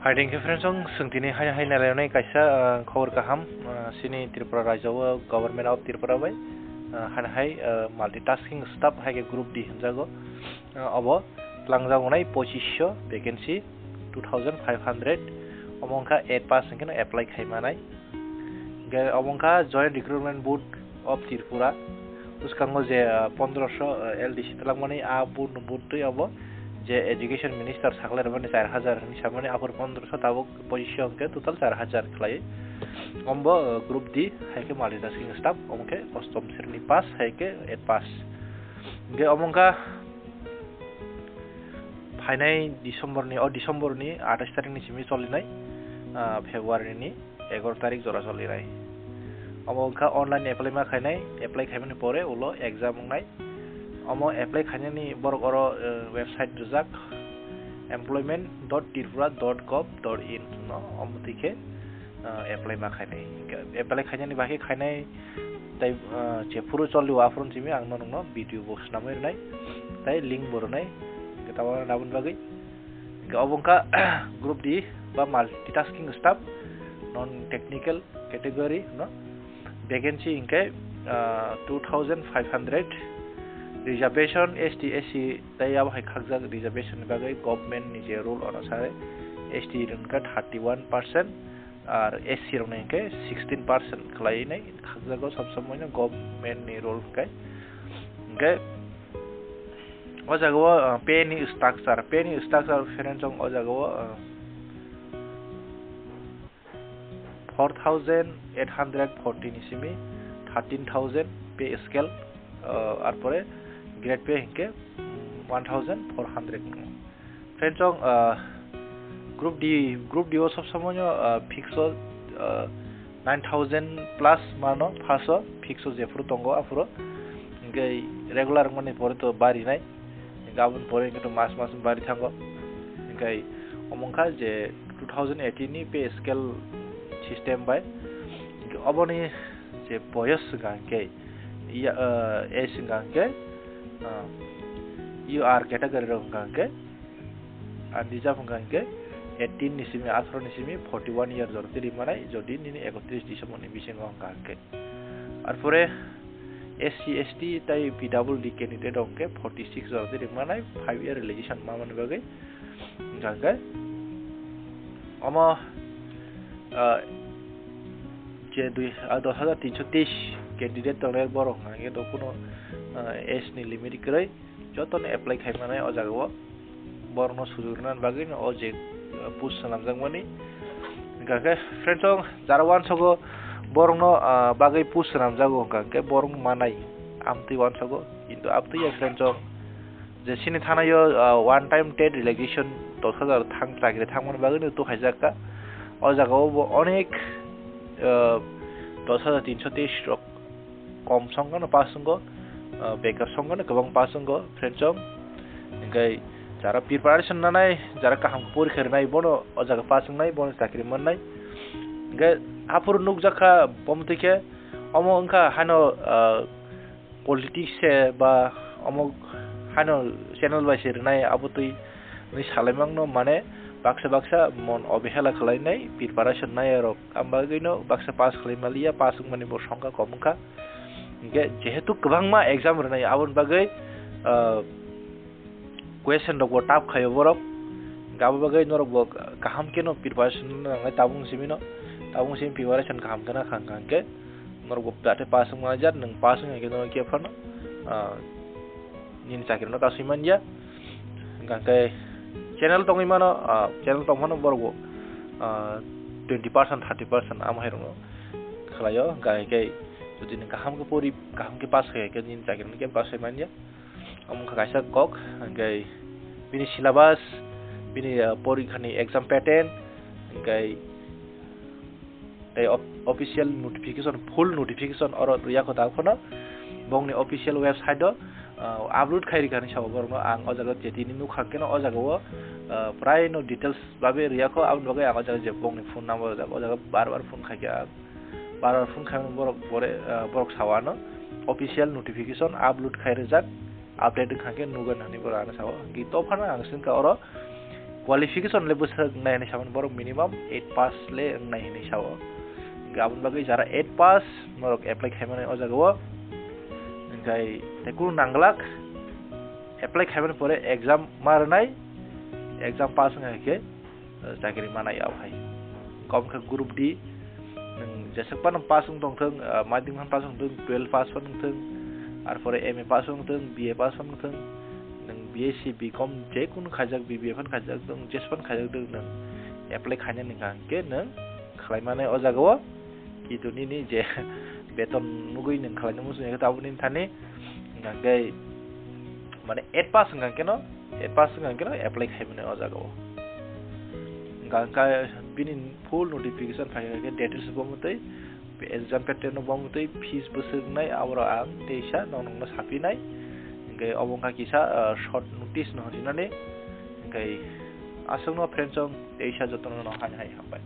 Fighting friends on Sungtini Hai Nalane Kaisa Khor Kaham Sini Tripura Rajawa Government of Tripura by Hanhai multitasking staff hai group D Jago Abo Langzagonai Pochisho vacancy 2500 Omonka 8% can apply Kaimanai Omonka joint recruitment board of Tripura Uskango je 1500 LDC Talamani Abu Nubutu Abo J education minister सागलार माने 4000 नि सामने offer 1500 Tabo position के total 4000 खलाय अम्ब group D हाइके multitasking staff अमके अष्टम श्रेणी पास हाइके 8 पास गे अमंका फाइनाय December नि 28 तारिख नि सिमि चलिनाय फेब्रुवारी नि 11 तारिख जरा चलिनाय अमंका ऑनलाइन एप्लाई खायमानि परे उलो एग्जाम नाय Omo apply khanyani borok oro website rujak employment.tripura.gov.in no omo tike apply ma khainai apply khanyani baki khainai tai chepuru choli wafron chimi angno no video box namai nai tai link bornai ketawa nabun bagi obongka group D ba multitasking staff non technical category no vacancy inke 2500 reservation ST SC tayab hai khakjak reservation bagai government ni je rule anusare ST runka 31% ar SC runke 16% khlai nai khakjago sab samoy na government ni rule kai ge ojago pay ni structure ferenjong ojago 4840 ni simi 13000 pay scale arpore grade pay hinke 1400 friends on group D o sob samoy fix 9000 plus mano phaso fix je furu tongo afuro ngai regular mane pore to bari nai gabon pore to mas bari thango ngai omongkha je 2018 ni pay scale system by oboni je boyos ganke S ganke UR category ganke andija ganke 18 nisimi 18 nisimi 41 years or tiri manai jodi nini 31 December ni bisingo ganke arpore SC ST tai PWD candidate onke 46 or tiri manai 5 year realization mamane bagai ganke omo je 2323 candidate tongler borok nge do kuno S ni limit krai joton apply khaimane ojago borno sujurnan bagin oje push namjangmani gake friends jarawan sogo borno bagai push namjago gake borong manai amti wan sogo into apti ya friends je sini thana yo one time ted relegation 10000 thang tagire thangmani bagin to khajaka ojago onek 10323 kom songgono pasungo beker songgono gobang pasungo friendsong ngai jara preparation nanai jara kaham porikha nai bono ojaga pasung nai bono sakri mannai ngai apur nukjaka bomtike omo onka hano politics se ba omo hano channel by sir nai abutui ni salemangno mane baksa mon obehela khlainai preparation nai rok ambagino baksa pass khlaimalia pasung mani bo songka komka nge jehetu kwbangma exam rnai abon bagai question rok tap khayo borok gabo bagai norok bo kaham keno preparation ngai tabung simino tabung sim preparation kaham kana khangke norok bo date pasung majar nang pasung ngai no ke phano nin sakirno tasiman ja ngake channel tongi mano channel tongmano borgo 20% 30% amhairno khlayo gaike jodi nang kaham ke pas ke nin sakirno ke pas manja amung kaisa kok ngai bini syllabus bini porikhani exam pattern ngai official notification full notification oro riya ko dakhono bongni official website do upload khairi gani sabo borno ang ojaga jetini nu khakeno ojaga prai no details babe riya ko ang bagai ang ojaga je bongni phone number ojaga bar phone khakya bar phone khaino borok sawano official notification upload khairi jak update khake nugan hani borana sawo gi to phana ang sin ka oro qualification le busag nai ni saman borok minimum 8 pass le nai ni sawo gabon bagai jara 8 pass morok apply khaimane o jago ngai tekul nanglak apply khaimane pore exam marnai exam pass ngai ke chakri manai au hai kom kha group D nang jesakpan pass ung thong madhyam pass ung 12 pass ung thong ar pore MA pass ung thong BA pass ung thong nang BSc BCom je kun khajak BBA fan khajak dong jespan khajak dong nang apply khanya ninga ke nang khlaimane o jago kiduni ni je beton nugui nang khlaina musu ne tabuni thani ngai mane 8 pass ngang keno 8 pass ngang keno apply khaimane o jago gangka binin full notification phaiga ke details bomutai exam pattern bomutai fees busurnai awra ang teisa nonongna sapinai ngai obongka kisa short notice no dinane ngai asungno friends teisa jotono no hai hambai